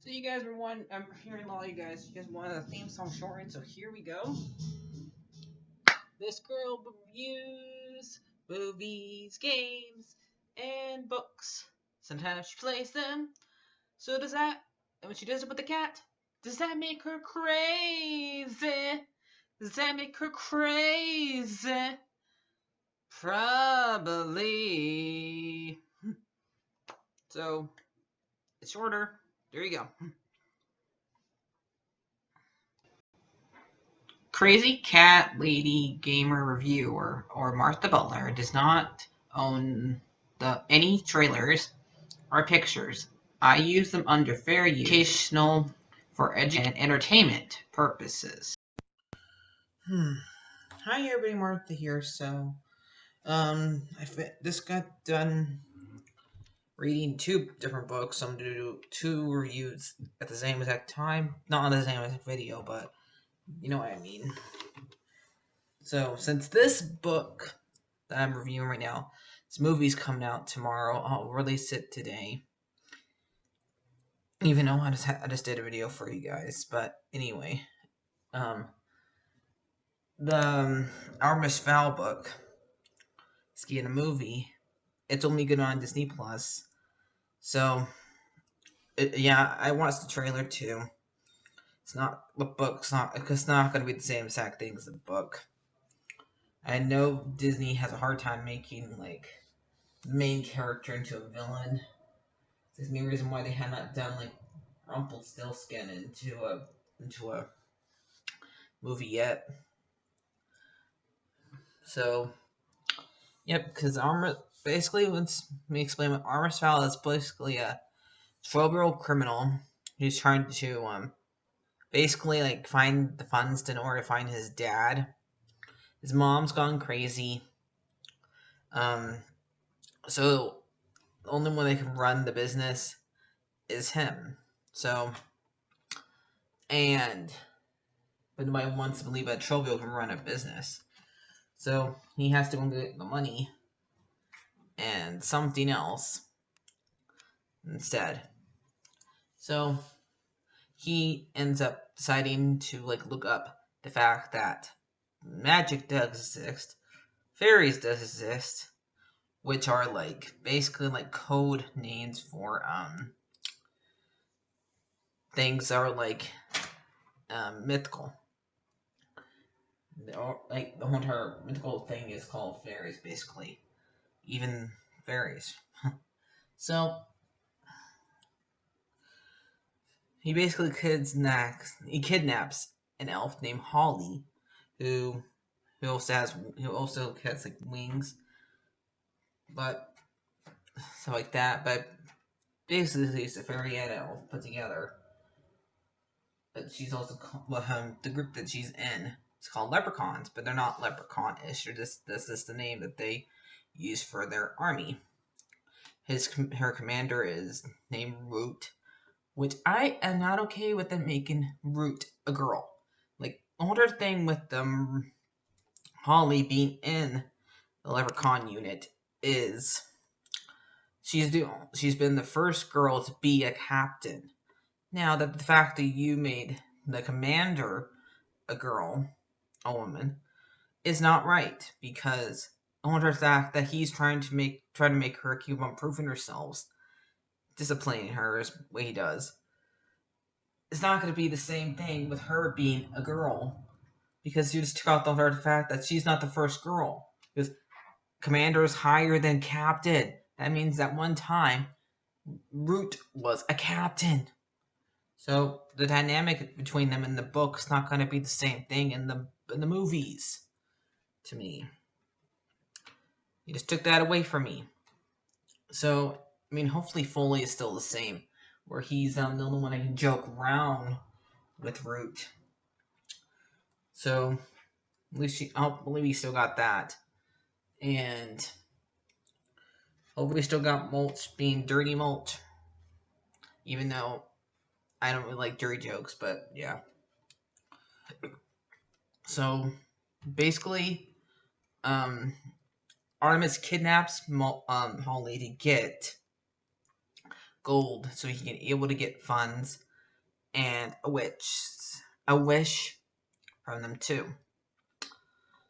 So you guys were one. I'm hearing a lot of you guys. You guys wanted a theme song shortened, so here we go. This girl reviews movies, games, and books. Sometimes she plays them. So does that? And when she does it with the cat, does that make her crazy? Does that make her crazy? Probably. So it's shorter. There you go. CrazyCatLady Gamer Reviewer or Martha Butler does not own any trailers or pictures. I use them under fair use, educational, for education and entertainment purposes. Hi everybody, Martha here. So, just got done reading two different books. I'm gonna do two reviews at the same exact time. Not on the same exact video, but you know what I mean. So, since this book that I'm reviewing right now, this movie's coming out tomorrow, I'll release it today. Even though I just did a video for you guys, but anyway, the Artemis Fowl book, skiing a movie. It's only good on Disney Plus, so yeah, I watched the trailer too. It's not the book's not it's not going to be the same exact thing as the book. I know Disney has a hard time making like the main character into a villain. There's no reason why they had not done like Rumpelstiltskin into a movie yet. So, yep, because basically, let me explain what Artemis Fowl is. Basically a 12-year-old criminal who's trying to basically like find the funds in order to find his dad. His mom's gone crazy. So the only one that can run the business is him. So, but nobody wants to believe that 12-year-old can run a business. So he has to go get the money and something else instead. So he ends up deciding to like look up the fact that magic does exist, fairies does exist, which are like basically like code names for things that are like mythical. Like the whole entire mythical thing is called fairies, basically, even fairies. So he basically kidnaps an elf named Holly, who also has like wings, but stuff like that. But basically, it's a fairy and elf put together. But she's also the group that she's in. It's called leprechauns, but they're not leprechaun-ish. This is the name that they use for their army. Her commander is named Root, which I am not okay with them making Root a girl. Like the whole thing with Holly being in the leprechaun unit is she's been the first girl to be a captain. Now that the fact that you made the commander a woman, is not right, because the fact that he's trying to make her keep on proving herself, disciplining her as way he does. It's not going to be the same thing with her being a girl, because you just took out the fact that she's not the first girl. Because commander is higher than captain. That means that one time Root was a captain. So the dynamic between them in the book is not going to be the same thing in the movies. To me, you just took that away from me. So I mean, hopefully Foley is still the same, where he's the only one that can joke around with Root. So at least hopefully we still got that, and hopefully we still got Mulch being dirty Mulch, even though I don't really like dirty jokes, but yeah. So basically, Artemis kidnaps Holly to get gold so he can able to get funds and a wish from them too.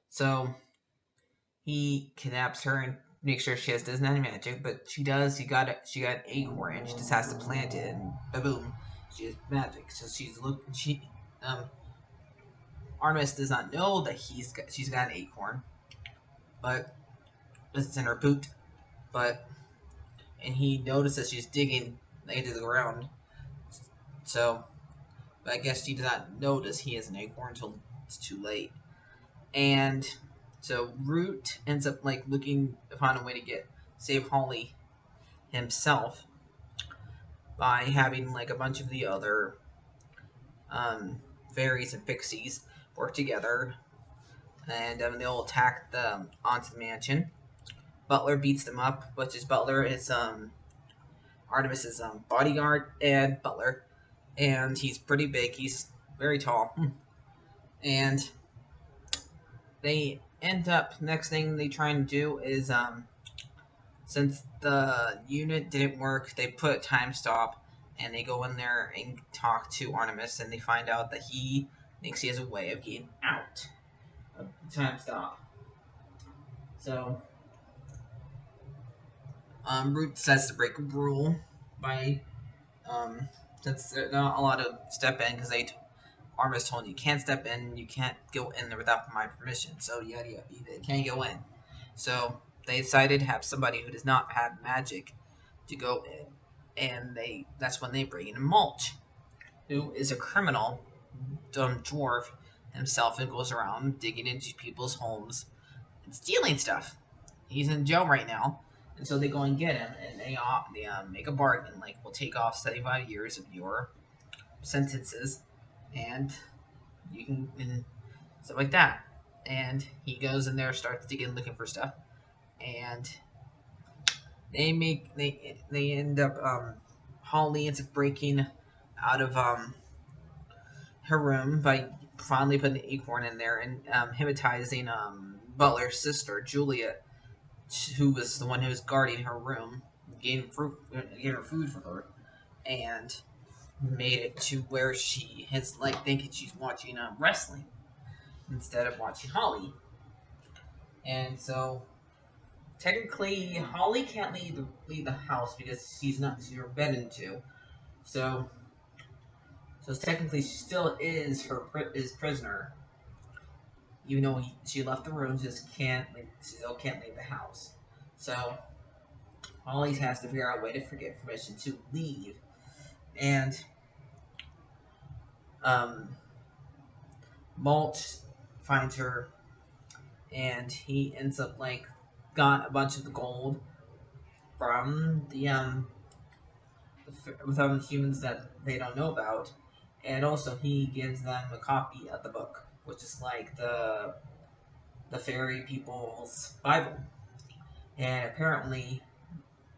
So he kidnaps her and makes sure she doesn't have any magic, but she does. She got an acorn, and she just has to plant it, and boom, she has magic. So um Artemis does not know that she's got an acorn, but it's in her boot. But and he notices she's digging into the ground. So, but I guess she does not notice he has an acorn until it's too late. And so Root ends up like looking to find a way to save Holly himself by having like a bunch of the other fairies and pixies work together, and they'll attack onto the mansion. Butler beats them up, which is Butler is Artemis's bodyguard and butler, and he's pretty big. He's very tall, and they end up next thing they try and do is since the unit didn't work, they put a time stop, and they go in there and talk to Artemis, and they find out that he thinks he has a way of getting out of the time stop. So Root decides to break a rule by since they're not allowed to step in because Artemis told you can't step in, you can't go in there without my permission. So yada yada, they can't go in. So they decided to have somebody who does not have magic to go in, and that's when they bring in Mulch, who is a criminal, dwarf himself, and goes around digging into people's homes and stealing stuff. He's in jail right now, and so they go and get him, and they make a bargain, like we'll take off 75 years of your sentences, and you can and stuff like that. And he goes in there, starts digging, looking for stuff, and they end up Holly ends up breaking out of her room by finally putting the acorn in there and hypnotizing Butler's sister Julia, who was the one who was guarding her room, gave her food for her, and made it to where she has like thinking she's watching wrestling instead of watching Holly. And so technically Holly can't leave the house because she's forbidden to. So technically she still is prisoner, even though she left the room. She still can't leave the house. So Holly has to figure out a way to get permission to leave, and um, Mulch finds her, and he ends up like got a bunch of the gold from the humans that they don't know about, and also he gives them a copy of the book, which is like the fairy people's Bible, and apparently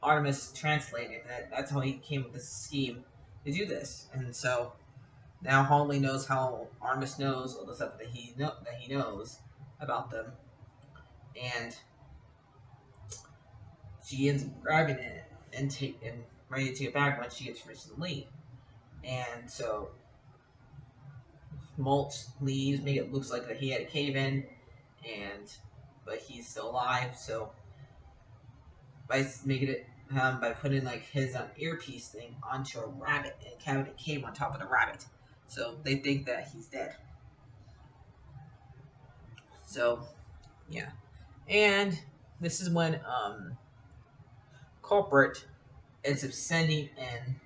Artemis translated that. That's how he came with this scheme to do this, and so now Holly knows how Artemis knows all the stuff that he knows about them, and she ends up grabbing it and ready to take it back when she gets permission to leave. And so Mulch leaves, make it looks like that he had a cave in, but he's still alive. So by making it by putting like his earpiece thing onto a rabbit and cabinet cave on top of the rabbit, so they think that he's dead. So yeah, and this is when culprit ends up sending in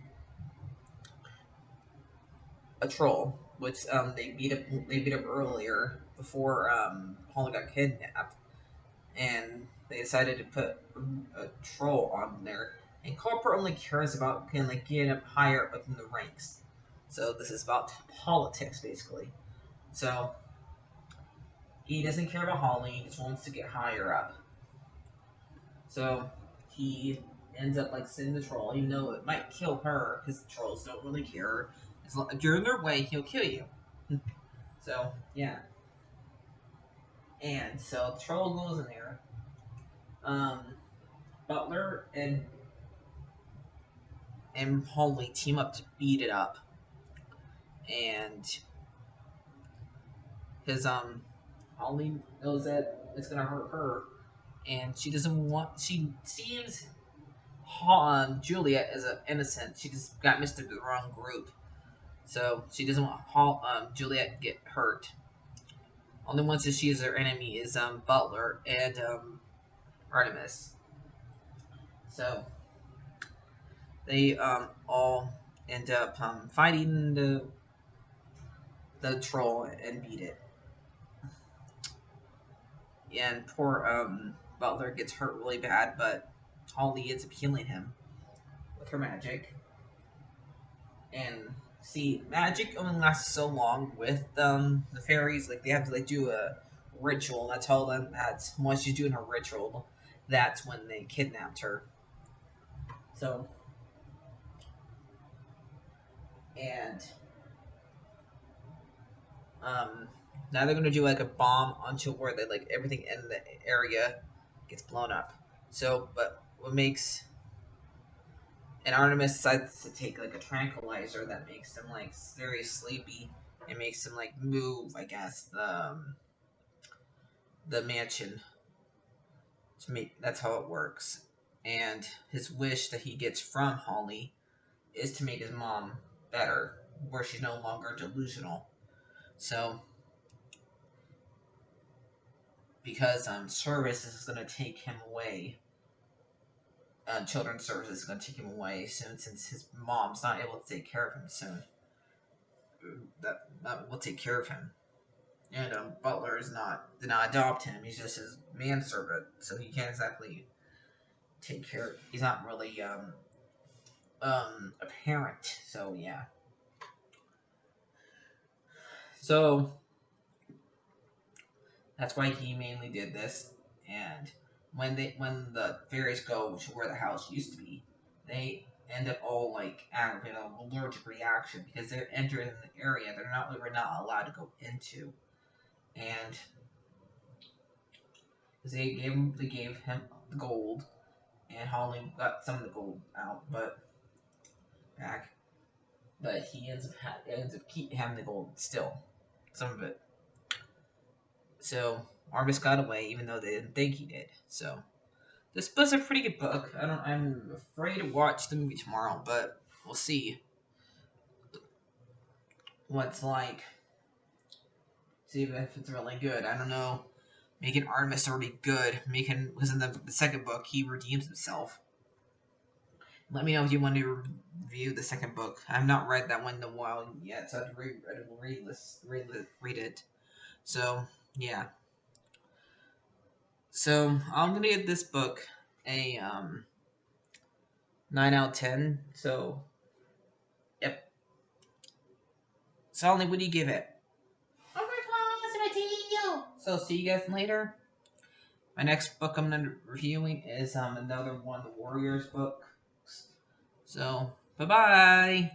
a troll, which they beat up earlier before Holly got kidnapped, and they decided to put a troll on there. And Culper only cares about like getting up higher up in the ranks. So this is about politics basically. So he doesn't care about Holly; he just wants to get higher up. So he ends up like sending the troll, even though it might kill her, because trolls don't really care. If you're in their way, he'll kill you. So yeah, and so the troll goes in there. Um, Butler and Holly team up to beat it up, and his Holly knows that it's gonna hurt her, and she doesn't want. She seems Juliet as an innocent. She just got mixed into the wrong group, so she doesn't want Juliet get hurt. Only ones that she is her enemy is Butler and Artemis. So they all end up fighting the troll and beat it. And poor Butler gets hurt really bad, but Holly ends up healing him with her magic. And see, magic only lasts so long with the fairies. Like they have to do a ritual. And I tell them that once she's doing her ritual, that's when they kidnapped her. So, and now they're gonna do like a bomb onto where they like everything in the area gets blown up. So, but what makes and Artemis decides to take like a tranquilizer that makes them like very sleepy and makes them like move. I guess the mansion to make that's how it works. And his wish that he gets from Holly is to make his mom better, where she's no longer delusional. So because services is going to take him away. Children's services is going to take him away soon, since his mom's not able to take care of him soon. That will take care of him. And Butler did not adopt him. He's just his manservant, so he can't exactly take care. He's not really a parent. So yeah. So that's why he mainly did this. And when the fairies go to where the house used to be, they end up all like having an allergic reaction because they're entering the area they're not allowed to go into, and they gave him the gold, and Holly got some of the gold out, but back, but he ends up keep having the gold still, some of it. So Artemis got away, even though they didn't think he did. So this book's a pretty good book. I'm afraid to watch the movie tomorrow, but we'll see what's like. See if it's really good. I don't know. Making Artemis already good. Because in the second book he redeems himself. Let me know if you want to review the second book. I've not read that one in a while yet, so I have to read it. So yeah. So I'm gonna give this book a 9 out of 10. So yep. Sully, what do you give it? So see you guys later. My next book I'm gonna reviewing is another one of the Warriors books. So bye bye.